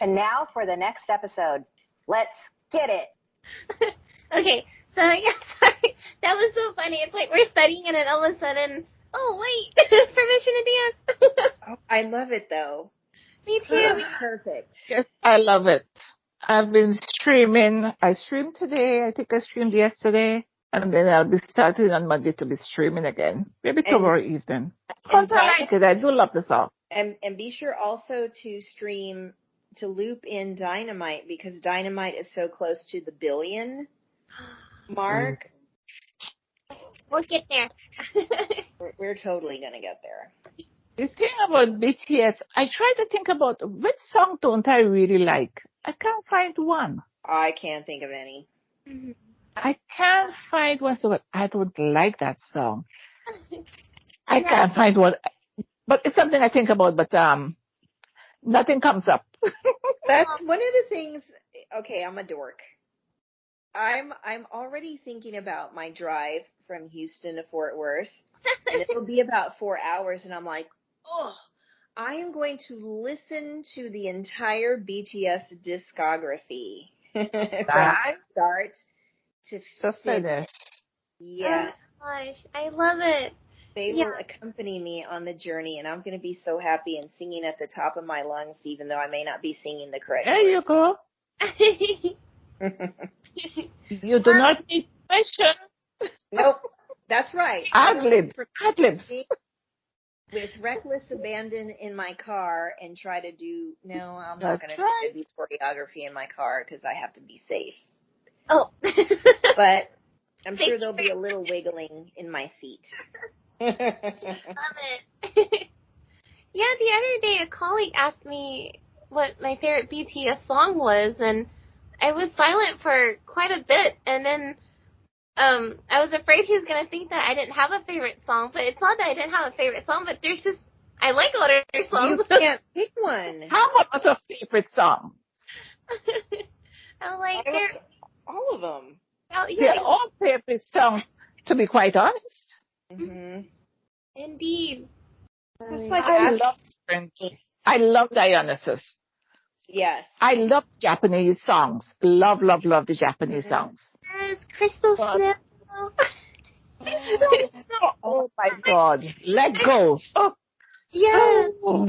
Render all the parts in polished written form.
And now for the next episode. Let's get it. Okay, so yeah, sorry. That was so funny. It's like we're studying and then all of a sudden, oh wait, permission to dance. Oh, I love it though. Me too. Perfect. Yes, I love it. I've been streaming. I streamed today. I think I streamed yesterday. And then I'll be starting on Monday to be streaming again. Maybe tomorrow evening. Because I like it. I do love the song. And be sure also to stream, to loop in Dynamite, because Dynamite is so close to the 1 billion mark. We'll get there. We're totally going to get there. The thing about BTS, I try to think about which song don't I really like. I can't find one. I can't think of any. Mm-hmm. I can't find one, so I don't like that song. I can't find one. But it's something I think about, but nothing comes up. That's one of the things. Okay, I'm a dork. I'm already thinking about my drive from Houston to Fort Worth, and it'll be about 4 hours, and I'm like, oh, I am going to listen to the entire BTS discography from start to finish. Yes. Oh my gosh, I love it. They will accompany me on the journey, and I'm going to be so happy and singing at the top of my lungs, even though I may not be singing the correct There you go. You do not need permission. Nope, that's right. Ad-libs. With reckless abandon in my car and try to do, no, I'm not going to do choreography in my car because I have to be safe. Oh. But I'm sure there'll be a little wiggling in my seat. Love it. Yeah, the other day a colleague asked me what my favorite BTS song was, and I was silent for quite a bit, and then I was afraid he was going to think that I didn't have a favorite song, but it's not that I didn't have a favorite song, but there's just, I like all their songs. You can't pick one. How about a favorite song? I'm like, they're all of them. Oh, yeah. They're all favorite songs, to be quite honest. Mm-hmm. Indeed. It's like I love Dionysus. Yes. I love Japanese songs. Love the Japanese songs. Yes, Crystal Smith. Oh my God. Let go. Oh. Yes. Oh.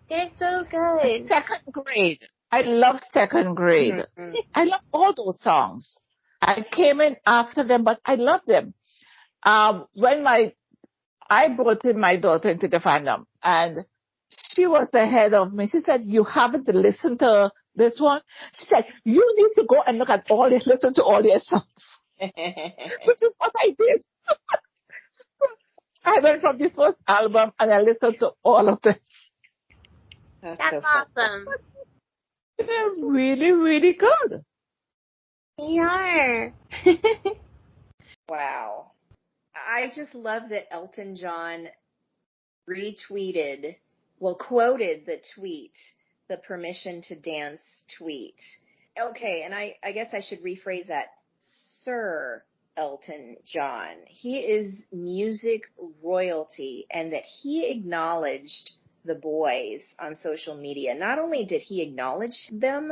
They're so good. Second grade. I love second grade. Mm-hmm. I love all those songs. I came in after them, but I love them. When I brought in my daughter into the fandom, and she was ahead of me. She said, "You haven't listened to this one?" She said, "You need to go and listen to all their songs." Which is what I did. I went from this first album and I listened to all of them. That's so awesome. They're really, really good. They are. Wow. I just love that Elton John quoted the tweet, the permission to dance tweet. Okay, and I guess I should rephrase that. Sir Elton John. He is music royalty, and that he acknowledged the boys on social media. Not only did he acknowledge them,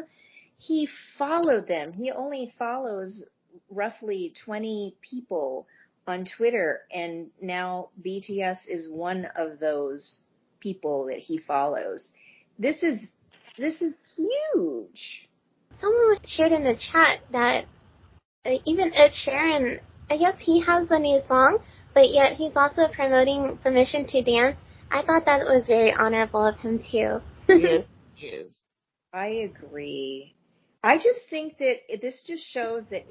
he followed them. He only follows roughly 20 people on Twitter, and now BTS is one of those people that he follows. This is huge. Someone shared in the chat that even Ed Sheeran, I guess he has a new song, but yet he's also promoting Permission to Dance. I thought that was very honorable of him too. Yes, yes. I agree. I just think that this just shows that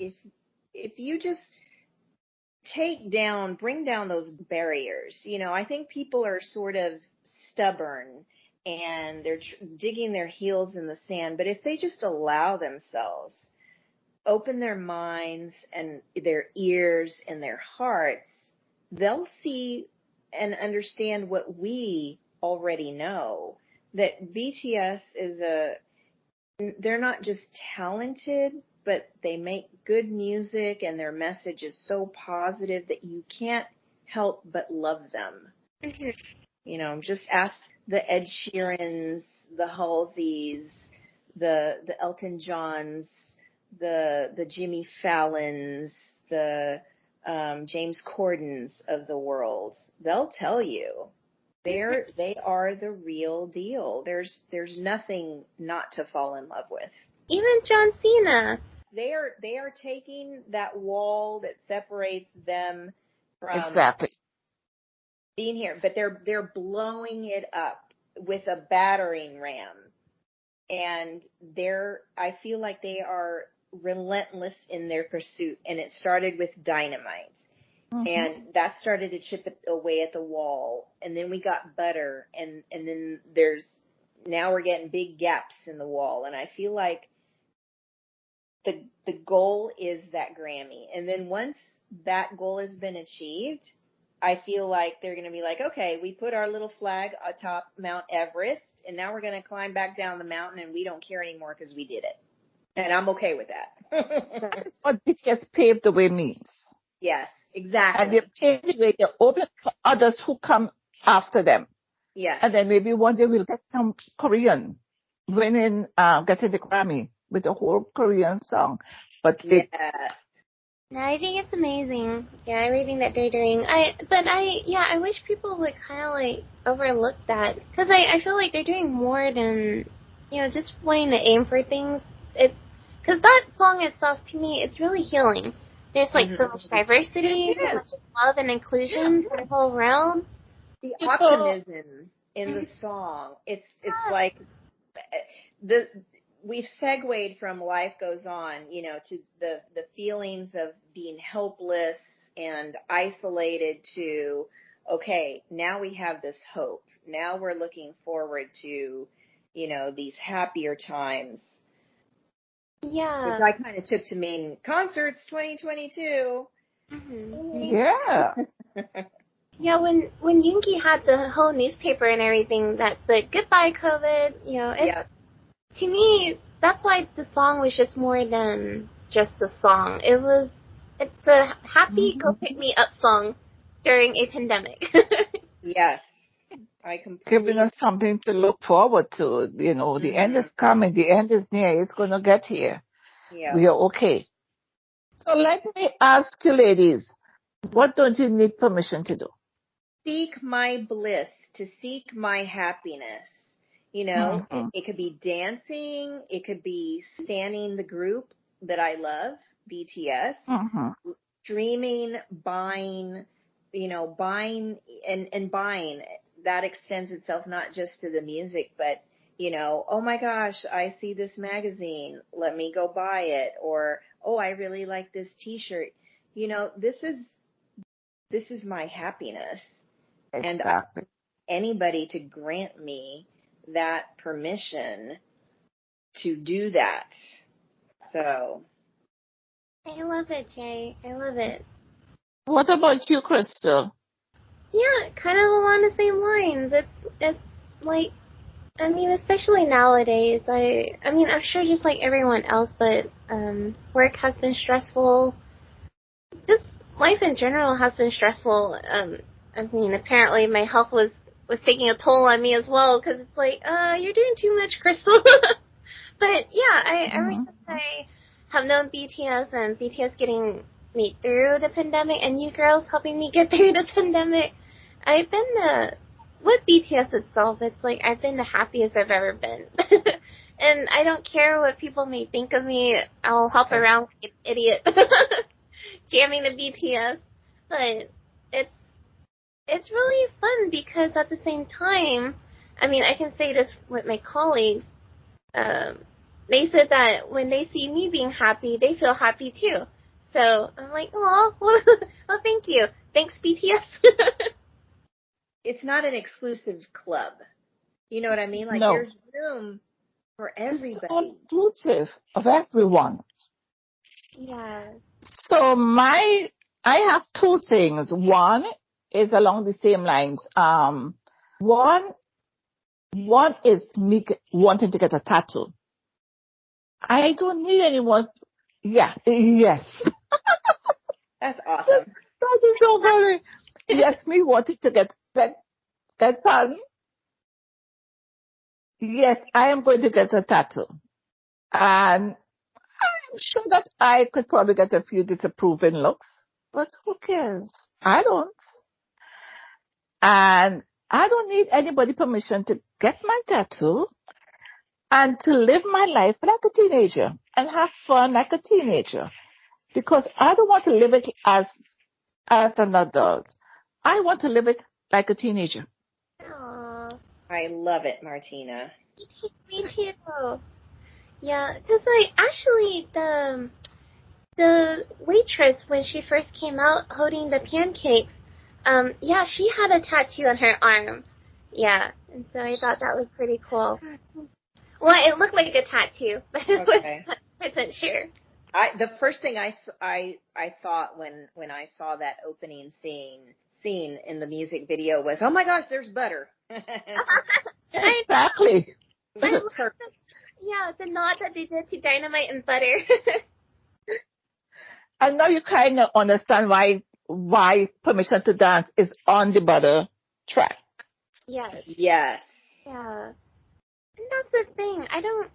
if you just bring down those barriers. You know, I think people are sort of stubborn and they're digging their heels in the sand. But if they just allow themselves, open their minds and their ears and their hearts, they'll see and understand what we already know, that BTS they're not just talented, but they make good music and their message is so positive that you can't help but love them. Mm-hmm. Just ask the Ed Sheerans, the Halseys, the Elton Johns, the Jimmy Fallons, the James Cordens of the world. They'll tell you they are the real deal. There's nothing not to fall in love with. Even John Cena. They are taking that wall that separates them from Exactly. being here, but they're blowing it up with a battering ram. And I feel like they are relentless in their pursuit. And it started with Dynamite. Mm-hmm. And that started to chip away at the wall. And then we got Butter. And then now we're getting big gaps in the wall. And I feel like the goal is that Grammy. And then once that goal has been achieved, I feel like they're going to be like, okay, we put our little flag atop Mount Everest, and now we're going to climb back down the mountain, and we don't care anymore because we did it. And I'm okay with that. That's what BTS paved the way means. Yes, exactly. And they paved the way, they open for others who come after them. Yes. And then maybe one day we'll get some Korean getting the Grammy with a whole Korean song. But yes. No, I think it's amazing. Yeah, everything that they're doing. I wish people would kind of like overlook that, because I feel like they're doing more than, just wanting to aim for things. It's because that song itself, to me, it's really healing. There's like so much diversity, so much love and inclusion all around. The optimism in the song. It's like we've segued from Life Goes On, to the feelings of being helpless and isolated to, okay, now we have this hope. Now we're looking forward to, these happier times. Yeah. Which I kind of took to mean concerts 2022. Mm-hmm. Yeah. Yeah, when Yoongi had the whole newspaper and everything that said, goodbye, COVID, to me, that's why the song was just more than just a song. It's a happy go pick me up song during a pandemic. Yes. I completely giving us something to look forward to. The end is coming. The end is near. It's going to get here. Yeah. We are okay. So let me ask you, ladies, what don't you need permission to do? Seek my bliss, to seek my happiness. It could be dancing. It could be standing the group that I love, BTS, streaming, buying, buying and buying. That extends itself not just to the music, but, oh my gosh, I see this magazine. Let me go buy it. Or, oh, I really like this T-shirt. This is my happiness. Exactly. And I want anybody to grant me that permission to do that. So. I love it, Jay. I love it. What about you, Crystal? Yeah, kind of along the same lines. It's like, especially nowadays, I'm sure just like everyone else, but work has been stressful. Just life in general has been stressful. Apparently my health was taking a toll on me as well, because it's like, you're doing too much, Crystal. But yeah, ever since I have known BTS and BTS getting me through the pandemic, and you girls helping me get through the pandemic, I've been with BTS itself, it's like I've been the happiest I've ever been. And I don't care what people may think of me. I'll hop around like an idiot jamming the BTS. But it's really fun, because at the same time, I can say this with my colleagues, they said that when they see me being happy, they feel happy too. So I'm like, oh, well, thank you. Thanks, BTS. It's not an exclusive club. You know what I mean? Like, no. There's room for everybody. It's all inclusive of everyone. Yeah. So I have two things. One is along the same lines. One is me wanting to get a tattoo. I don't need anyone. Yeah. Yes. That's awesome. That is so funny. Yes, me wanting to get Ethan, yes, I am going to get a tattoo. And I'm sure that I could probably get a few disapproving looks, but who cares? I don't. And I don't need anybody permission to get my tattoo and to live my life like a teenager and have fun like a teenager. Because I don't want to live it as an adult. I want to live it like a teenager. Aww. I love it, Martina. Me too. Yeah, because like actually the waitress when she first came out holding the pancakes, yeah, she had a tattoo on her arm. Yeah, and so I thought that was pretty cool. Well, it looked like a tattoo, but I wasn't sure. The first thing I thought when I saw that opening scene in the music video was, oh my gosh, there's butter. Exactly. Yeah, the nod that they did to Dynamite and Butter. And now you kind of understand why Permission to Dance is on the Butter track. Yes. Yes. Yeah. And that's the thing. I don't,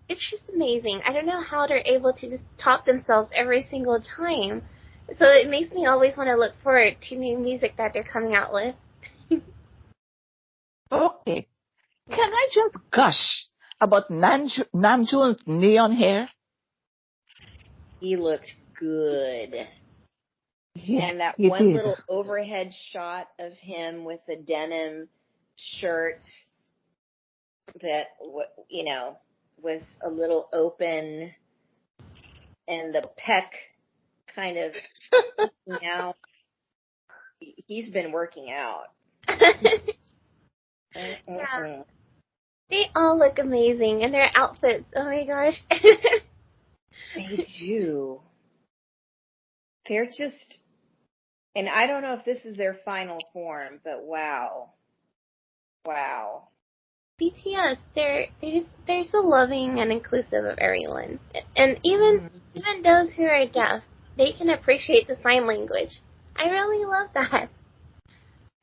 it's just amazing. I don't know how they're able to just top themselves every single time. So it makes me always want to look forward to new music that they're coming out with. Okay. Can I just gush about Namjoon's neon hair? He looked good. Yeah, and that one did. little overhead shot of him with the denim shirt that, was a little open and the pec kind of out. He's been working out. Yeah. They all look amazing in their outfits. Oh my gosh. They do. They're just, and I don't know if this is their final form, but wow. BTS, they're so loving and inclusive of everyone, and even those who are deaf, they can appreciate the sign language. I really love that.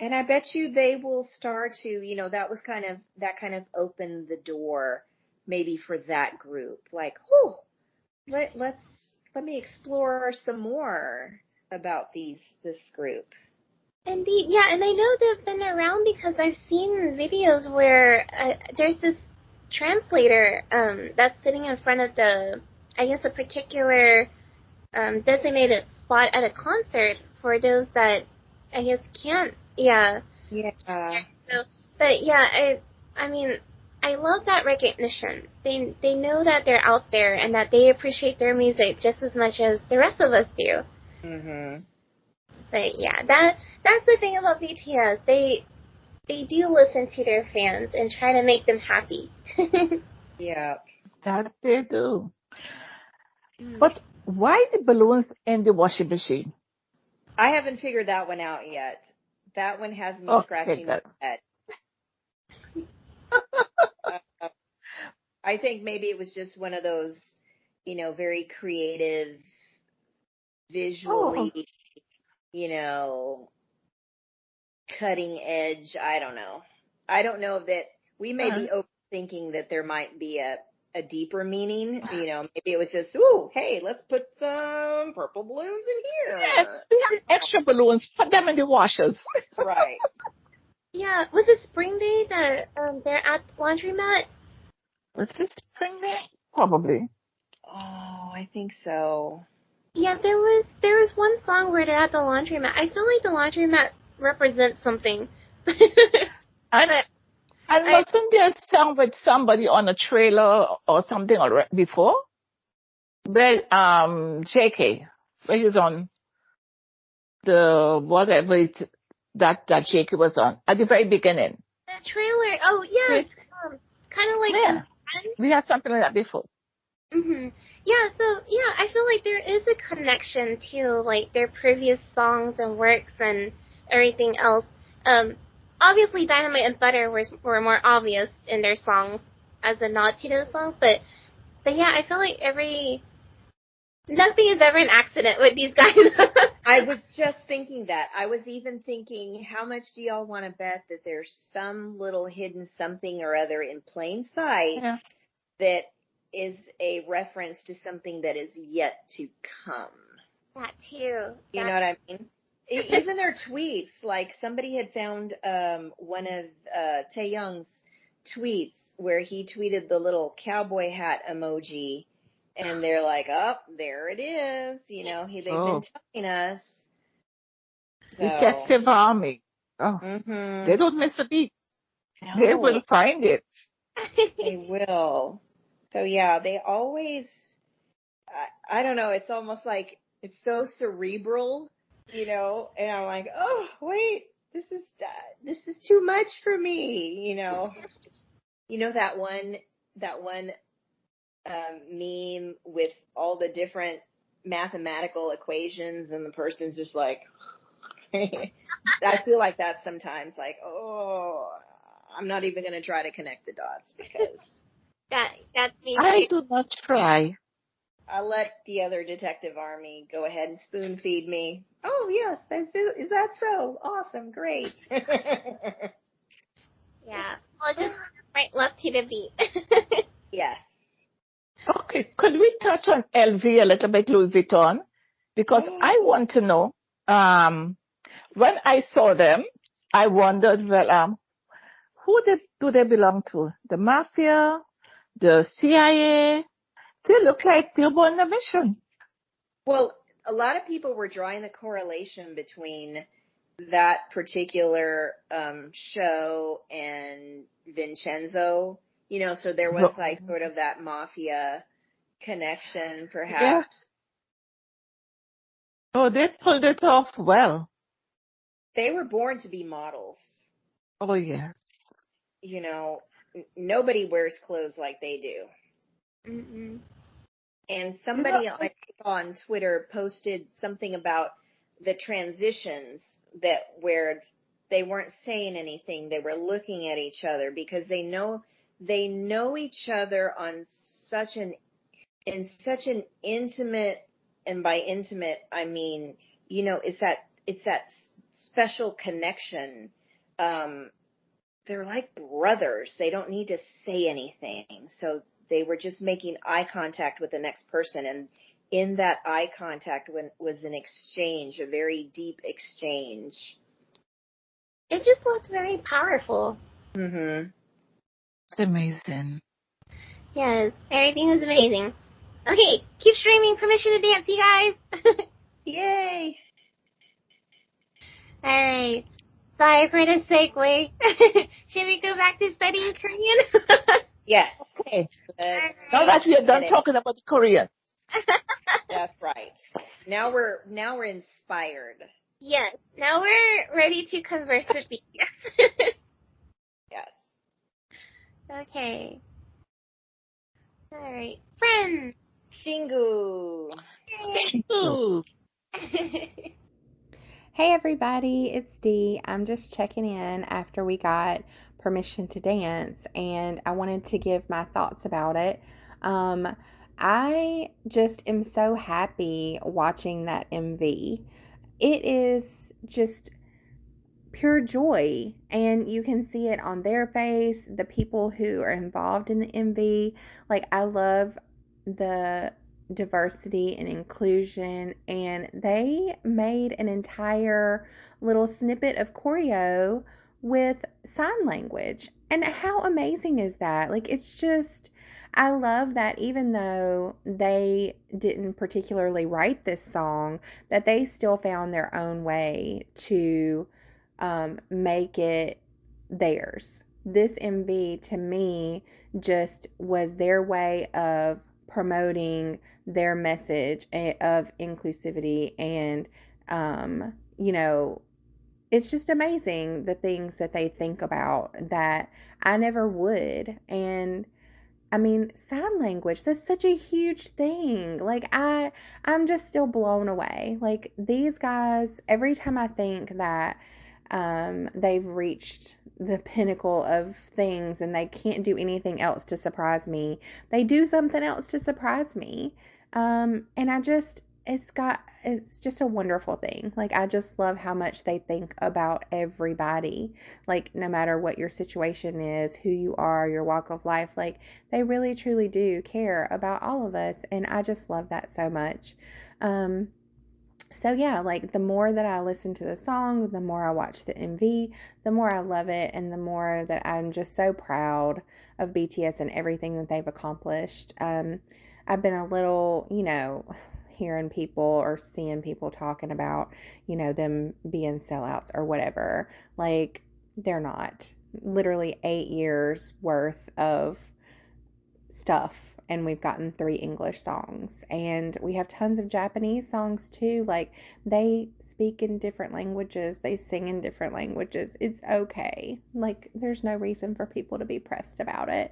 And I bet you they will start to, that kind of opened the door maybe for that group. Like, let me explore some more about this group. Indeed, yeah, and I know they've been around because I've seen videos where there's this translator that's sitting in front of a particular designated spot at a concert for those that I guess can't. Yeah. Yeah. So, but yeah, I mean, I love that recognition. They know that they're out there and that they appreciate their music just as much as the rest of us do. Mhm. But yeah, that's the thing about BTS. They do listen to their fans and try to make them happy. Yeah. That they do. But why the balloons in the washing machine? I haven't figured that one out yet. That one has me scratching my head. I think maybe it was just one of those, very creative, visually, cutting edge. I don't know. I don't know that we may be overthinking that there might be a deeper meaning. Maybe it was just, hey, let's put some purple balloons in here. Yes, we have extra balloons. Put them in the washers. Right. Yeah, was it Spring Day that they're at the laundromat? Was this Spring Day? Probably. Oh, I think so. Yeah, there was one song where they're at the laundromat. I feel like the laundromat represents something. And wasn't there a song with somebody on a trailer or something before? Well, JK, where he's on the whatever that JK was on at the very beginning. The trailer. Oh yes, kind of like. Yeah, we had something like that before. Mhm. Yeah. So yeah, I feel like there is a connection to like their previous songs and works and everything else. Obviously, Dynamite and Butter were more obvious in their songs as a nod to those songs, but yeah, I feel like Nothing is ever an accident with these guys. I was just thinking that. I was even thinking, how much do y'all want to bet that there's some little hidden something or other in plain sight that is a reference to something that is yet to come? That too. You know what I mean? Even their tweets, like somebody had found one of Taeyoung's tweets where he tweeted the little cowboy hat emoji, and they're like, oh, there it is. You know, they've been telling us. So. Detective Army. Oh, they don't miss a beat. No. They will find it. They will. So yeah, they always, I don't know, it's almost like it's so cerebral, you know, and I'm like, oh, wait, this is too much for me, you know. You know that one meme with all the different mathematical equations and the person's just like, I feel like that sometimes, like, oh, I'm not even going to try to connect the dots because that's me. I do not try. I let the other Detective Army go ahead and spoon feed me. Oh yes, is that so? Awesome, great. Yeah, well, just right, left to the beat. Yes. Okay, could we touch on LV a little bit, Louis Vuitton? Because I want to know, when I saw them, I wondered, well, who do they belong to? The mafia? The CIA? They look like they're on a mission. Well, a lot of people were drawing the correlation between that particular show and Vincenzo, you know, so there was like sort of that mafia connection, perhaps. Yes. Oh, they pulled it off well. They were born to be models. Oh, yes. You know, nobody wears clothes like they do. Mm-mm. And somebody I saw on Twitter posted something about the transitions where they weren't saying anything. They were looking at each other because they know each other on such an intimate, and by intimate I mean, you know, it's that special connection. They're like brothers. They don't need to say anything. So they were just making eye contact with the next person, and in that eye contact was an exchange, a very deep exchange. It just looked very powerful. Mm-hmm. It's amazing. Yes, everything was amazing. Okay, keep streaming Permission to Dance, you guys. Yay! Alright, sorry for the segue. Should we go back to studying Korean? Yes. Okay. Now that we are done talking about the Koreans. That's right. Now we're inspired. Yes, now we're ready to converse with BTS. Yes. Okay. Alright, friends. Shingu. Ooh. Hey everybody, it's Dee. I'm just checking in after we got Permission to Dance, and I wanted to give my thoughts about it. I just am so happy watching that MV. It is just pure joy, and you can see it on their face, the people who are involved in the MV. Like, I love the diversity and inclusion, and they made an entire little snippet of choreo with sign language. And how amazing is that? Like, it's just, I love that even though they didn't particularly write this song, that they still found their own way to make it theirs. This MV to me just was their way of promoting their message of inclusivity, and you know, it's just amazing the things that they think about that I never would. And I mean, sign language, that's such a huge thing. Like, I'm just still blown away. Like, these guys, every time I think that they've reached the pinnacle of things and they can't do anything else to surprise me, they do something else to surprise me. And it's just a wonderful thing. Like, I just love how much they think about everybody. Like, no matter what your situation is, who you are, your walk of life, like, they really truly do care about all of us. And I just love that so much. So yeah, like, the more that I listen to the song, the more I watch the MV, the more I love it, and the more that I'm just so proud of BTS and everything that they've accomplished. I've been a little, hearing people or seeing people talking about, them being sellouts or whatever. Like, they're not. Literally 8 years worth of stuff, and we've gotten 3 English songs, and we have tons of Japanese songs too. Like, they speak in different languages, they sing in different languages. It's okay. Like, there's no reason for people to be pressed about it.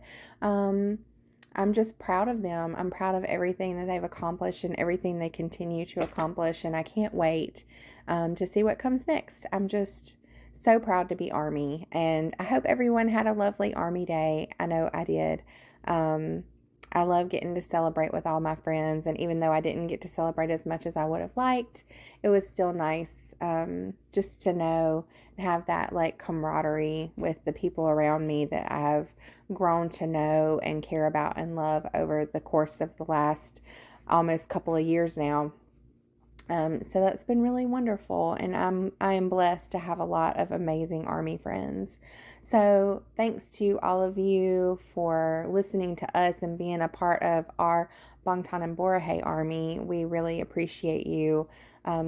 I'm just proud of them. I'm proud of everything that they've accomplished and everything they continue to accomplish, and I can't wait to see what comes next. I'm just so proud to be Army, and I hope everyone had a lovely Army Day. I know I did. I love getting to celebrate with all my friends, and even though I didn't get to celebrate as much as I would have liked, it was still nice just to know and have that, like, camaraderie with the people around me that I've grown to know and care about and love over the course of the last almost couple of years now. So that's been really wonderful, and I am blessed to have a lot of amazing Army friends. So thanks to all of you for listening to us and being a part of our Bangtan and Borahae Army. We really appreciate you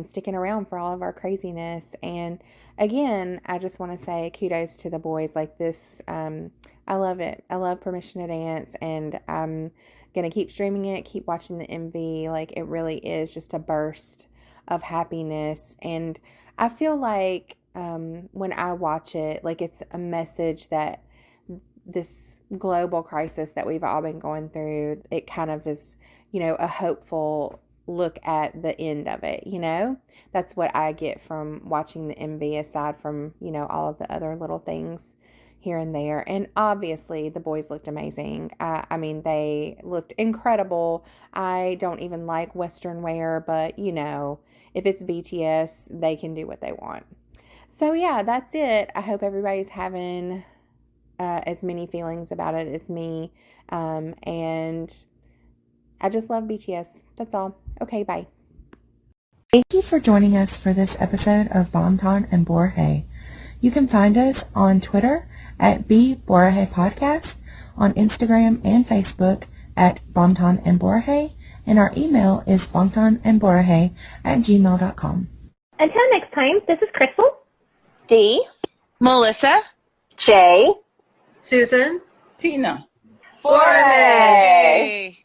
sticking around for all of our craziness. And again, I just want to say kudos to the boys. Like, this, I love it. I love Permission to Dance, and I'm gonna keep streaming it, keep watching the MV. Like, it really is just a burst of happiness, and I feel like when I watch it, like, it's a message that this global crisis that we've all been going through, it kind of is, a hopeful look at the end of it. That's what I get from watching the MV, aside from all of the other little things here and there. And obviously the boys looked amazing. I mean, they looked incredible. I don't even like Western wear, but if it's BTS, they can do what they want. So yeah, that's it. I hope everybody's having as many feelings about it as me. And I just love BTS. That's all. Okay, bye. Thank you for joining us for this episode of Bangtan and Borahae. You can find us on Twitter at Borahae Podcast, on Instagram and Facebook at Bangtan and Borahae, and our email is bangtanandborahae@gmail.com. Until next time, this is Crystal, D, Melissa, J, Susan, Tina. Borahae.